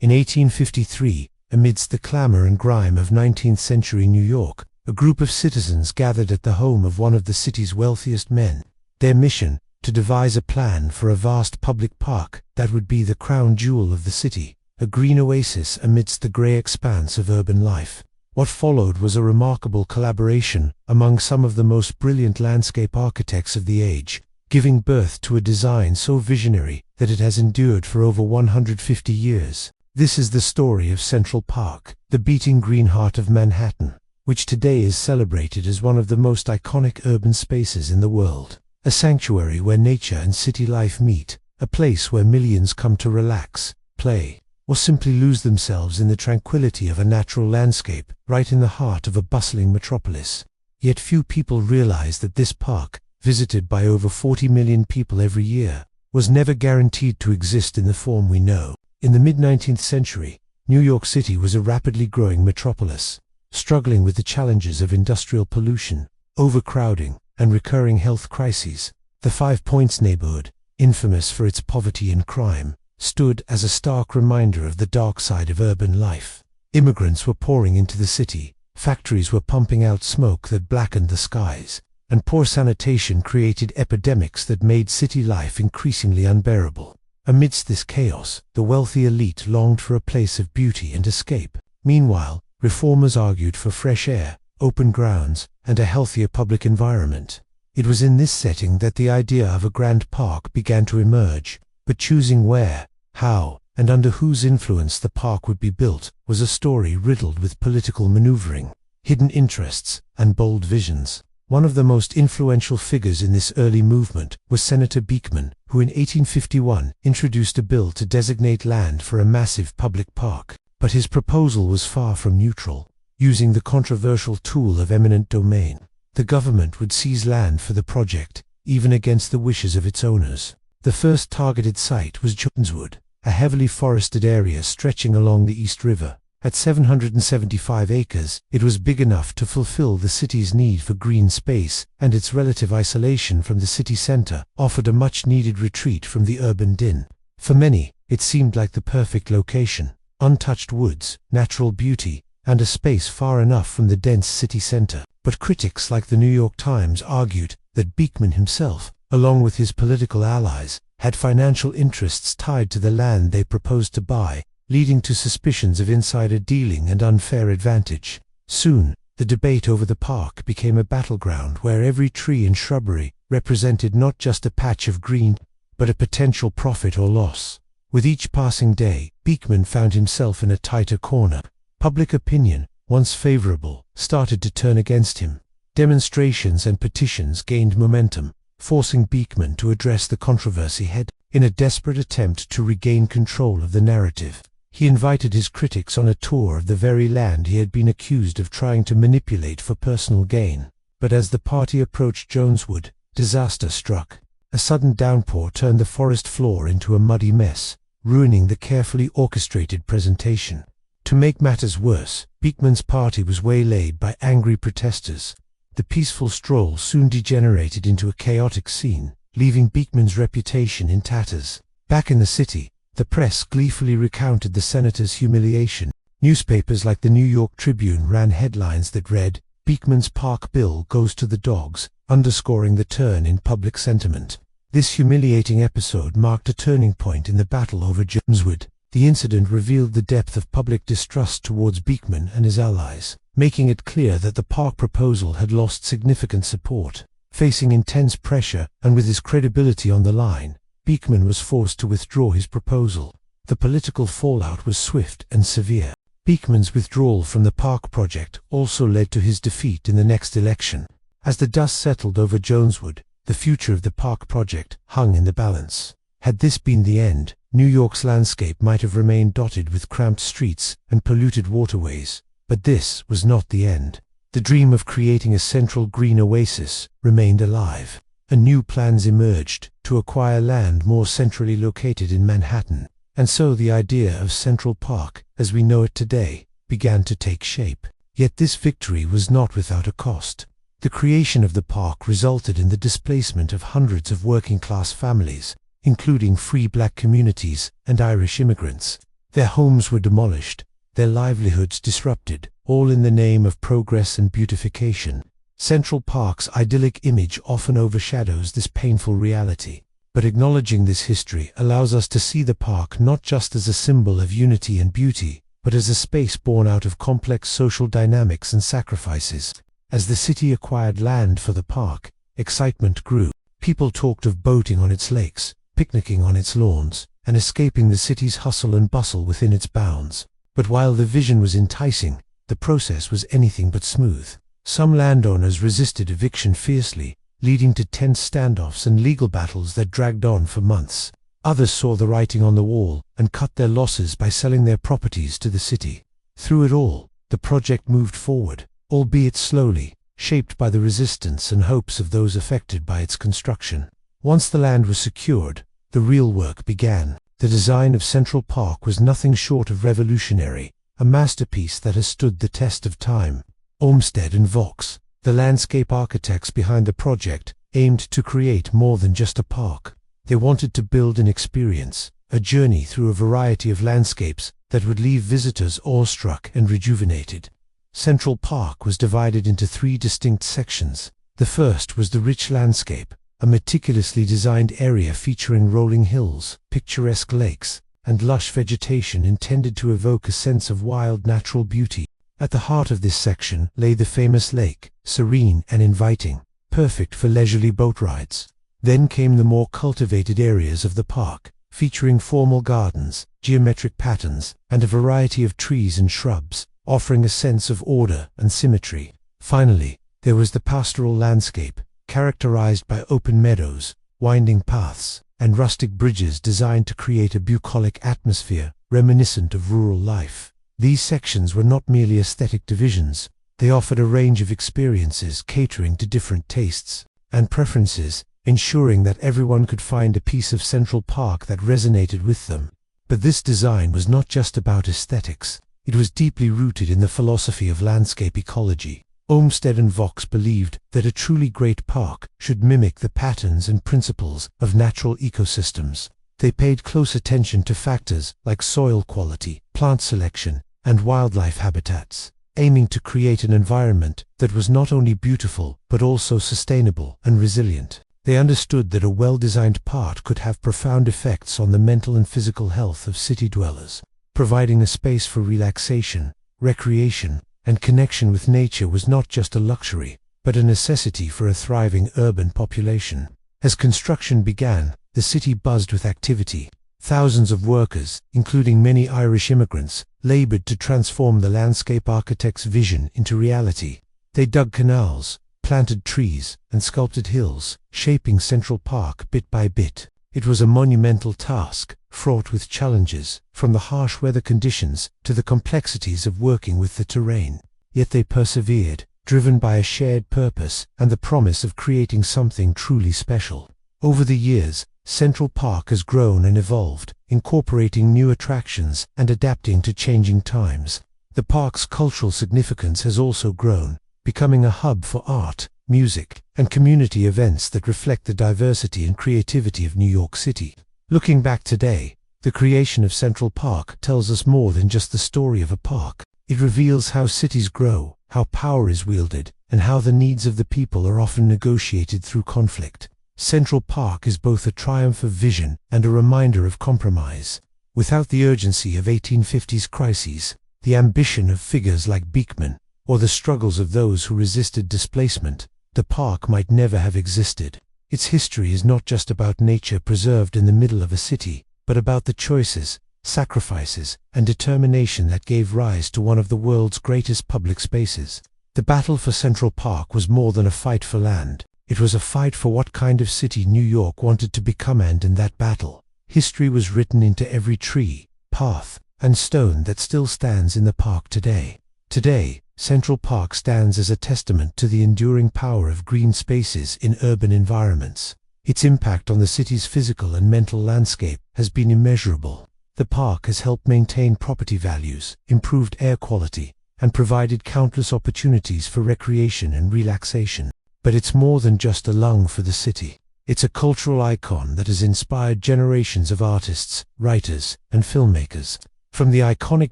In 1853, amidst the clamor and grime of 19th-century New York, a group of citizens gathered at the home of one of the city's wealthiest men. Their mission, to devise a plan for a vast public park that would be the crown jewel of the city, a green oasis amidst the grey expanse of urban life. What followed was a remarkable collaboration among some of the most brilliant landscape architects of the age, giving birth to a design so visionary that it has endured for over 150 years. This is the story of Central Park, the beating green heart of Manhattan, which today is celebrated as one of the most iconic urban spaces in the world. A sanctuary where nature and city life meet, a place where millions come to relax, play, or simply lose themselves in the tranquility of a natural landscape right in the heart of a bustling metropolis. Yet few people realize that this park, visited by over 40 million people every year, was never guaranteed to exist in the form we know. In the mid-19th century, New York City was a rapidly growing metropolis, struggling with the challenges of industrial pollution, overcrowding, and recurring health crises. The Five Points neighborhood, infamous for its poverty and crime, stood as a stark reminder of the dark side of urban life. Immigrants were pouring into the city, factories were pumping out smoke that blackened the skies, and poor sanitation created epidemics that made city life increasingly unbearable. Amidst this chaos, the wealthy elite longed for a place of beauty and escape. Meanwhile, reformers argued for fresh air, open grounds, and a healthier public environment. It was in this setting that the idea of a grand park began to emerge, but choosing where, how, and under whose influence the park would be built was a story riddled with political maneuvering, hidden interests, and bold visions. One of the most influential figures in this early movement was Senator Beekman, who in 1851 introduced a bill to designate land for a massive public park. But his proposal was far from neutral. Using the controversial tool of eminent domain, the government would seize land for the project, even against the wishes of its owners. The first targeted site was Joneswood, a heavily forested area stretching along the East River. At 775 acres, it was big enough to fulfill the city's need for green space, and its relative isolation from the city center offered a much-needed retreat from the urban din. For many, it seemed like the perfect location. Untouched woods, natural beauty, and a space far enough from the dense city center. But critics like the New York Times argued that Beekman himself, along with his political allies, had financial interests tied to the land they proposed to buy, leading to suspicions of insider dealing and unfair advantage. Soon, the debate over the park became a battleground where every tree and shrubbery represented not just a patch of green, but a potential profit or loss. With each passing day, Beekman found himself in a tighter corner. Public opinion, once favorable, started to turn against him. Demonstrations and petitions gained momentum, forcing Beekman to address the controversy head. In a desperate attempt to regain control of the narrative, he invited his critics on a tour of the very land he had been accused of trying to manipulate for personal gain. But as the party approached Joneswood, disaster struck. A sudden downpour turned the forest floor into a muddy mess, ruining the carefully orchestrated presentation. To make matters worse, Beekman's party was waylaid by angry protesters. The peaceful stroll soon degenerated into a chaotic scene, leaving Beekman's reputation in tatters. Back in the city, the press gleefully recounted the senator's humiliation. Newspapers like the New York Tribune ran headlines that read, "Beekman's park bill goes to the dogs," underscoring the turn in public sentiment. This humiliating episode marked a turning point in the battle over Joneswood. The incident revealed the depth of public distrust towards Beekman and his allies, making it clear that the park proposal had lost significant support. Facing intense pressure, and with his credibility on the line, Beekman was forced to withdraw his proposal. The political fallout was swift and severe. Beekman's withdrawal from the park project also led to his defeat in the next election. As the dust settled over Joneswood, the future of the park project hung in the balance. Had this been the end, New York's landscape might have remained dotted with cramped streets and polluted waterways. But this was not the end. The dream of creating a central green oasis remained alive, and new plans emerged to acquire land more centrally located in Manhattan. And so the idea of Central Park, as we know it today, began to take shape. Yet this victory was not without a cost. The creation of the park resulted in the displacement of hundreds of working-class families, including free black communities and Irish immigrants. Their homes were demolished, their livelihoods disrupted, all in the name of progress and beautification. Central Park's idyllic image often overshadows this painful reality. But acknowledging this history allows us to see the park not just as a symbol of unity and beauty, but as a space born out of complex social dynamics and sacrifices. As the city acquired land for the park, excitement grew. People talked of boating on its lakes, picnicking on its lawns, and escaping the city's hustle and bustle within its bounds. But while the vision was enticing, the process was anything but smooth. Some landowners resisted eviction fiercely, leading to tense standoffs and legal battles that dragged on for months. Others saw the writing on the wall and cut their losses by selling their properties to the city. Through it all, the project moved forward, albeit slowly, shaped by the resistance and hopes of those affected by its construction. Once the land was secured, the real work began. The design of Central Park was nothing short of revolutionary, a masterpiece that has stood the test of time. Olmsted and Vaux, the landscape architects behind the project, aimed to create more than just a park. They wanted to build an experience, a journey through a variety of landscapes that would leave visitors awestruck and rejuvenated. Central Park was divided into 3 distinct sections. The first was the rich landscape, a meticulously designed area featuring rolling hills, picturesque lakes, and lush vegetation intended to evoke a sense of wild natural beauty. At the heart of this section lay the famous lake, serene and inviting, perfect for leisurely boat rides. Then came the more cultivated areas of the park, featuring formal gardens, geometric patterns, and a variety of trees and shrubs, offering a sense of order and symmetry. Finally, there was the pastoral landscape, characterized by open meadows, winding paths, and rustic bridges designed to create a bucolic atmosphere reminiscent of rural life. These sections were not merely aesthetic divisions, they offered a range of experiences catering to different tastes and preferences, ensuring that everyone could find a piece of Central Park that resonated with them. But this design was not just about aesthetics, it was deeply rooted in the philosophy of landscape ecology. Olmsted and Vaux believed that a truly great park should mimic the patterns and principles of natural ecosystems. They paid close attention to factors like soil quality, plant selection, and wildlife habitats, aiming to create an environment that was not only beautiful but also sustainable and resilient. They understood that a well-designed park could have profound effects on the mental and physical health of city dwellers. Providing a space for relaxation, recreation, and connection with nature was not just a luxury, but a necessity for a thriving urban population. As construction began, the city buzzed with activity. Thousands of workers, including many Irish immigrants, labored to transform the landscape architect's vision into reality. They dug canals, planted trees, and sculpted hills, shaping Central Park bit by bit. It was a monumental task, fraught with challenges, from the harsh weather conditions to the complexities of working with the terrain. Yet they persevered, driven by a shared purpose and the promise of creating something truly special. Over the years, Central Park has grown and evolved, incorporating new attractions and adapting to changing times. The park's cultural significance has also grown, becoming a hub for art, music, and community events that reflect the diversity and creativity of New York City. Looking back today, the creation of Central Park tells us more than just the story of a park. It reveals how cities grow, how power is wielded, and how the needs of the people are often negotiated through conflict. Central Park is both a triumph of vision and a reminder of compromise. Without the urgency of 1850s crises, the ambition of figures like Beekman, or the struggles of those who resisted displacement, the park might never have existed. Its history is not just about nature preserved in the middle of a city, but about the choices, sacrifices, and determination that gave rise to one of the world's greatest public spaces. The battle for Central Park was more than a fight for land. It was a fight for what kind of city New York wanted to become, and in that battle, history was written into every tree, path, and stone that still stands in the park today. Today, Central Park stands as a testament to the enduring power of green spaces in urban environments. Its impact on the city's physical and mental landscape has been immeasurable. The park has helped maintain property values, improved air quality, and provided countless opportunities for recreation and relaxation. But it's more than just a lung for the city. It's a cultural icon that has inspired generations of artists, writers, and filmmakers. From the iconic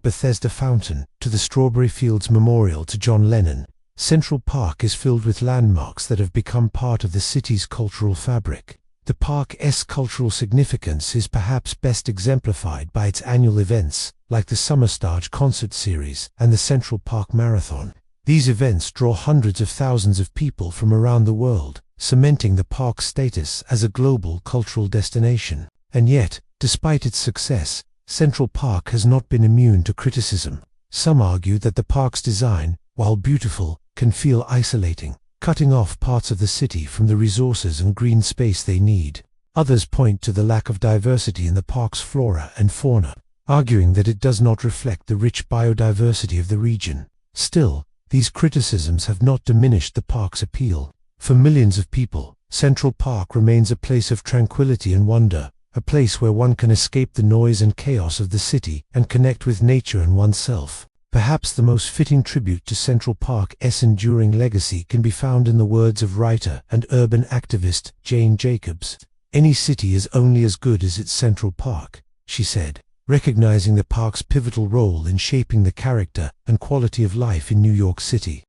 Bethesda Fountain to the Strawberry Fields Memorial to John Lennon, Central Park is filled with landmarks that have become part of the city's cultural fabric. The park's cultural significance is perhaps best exemplified by its annual events, like the Summerstage concert series and the Central Park Marathon. These events draw hundreds of thousands of people from around the world, cementing the park's status as a global cultural destination. And yet, despite its success, Central Park has not been immune to criticism. Some argue that the park's design, while beautiful, can feel isolating, cutting off parts of the city from the resources and green space they need. Others point to the lack of diversity in the park's flora and fauna, arguing that it does not reflect the rich biodiversity of the region. Still, these criticisms have not diminished the park's appeal. For millions of people, Central Park remains a place of tranquility and wonder, a place where one can escape the noise and chaos of the city and connect with nature and oneself. Perhaps the most fitting tribute to Central Park's enduring legacy can be found in the words of writer and urban activist Jane Jacobs. "Any city is only as good as its Central Park," she said, recognizing the park's pivotal role in shaping the character and quality of life in New York City.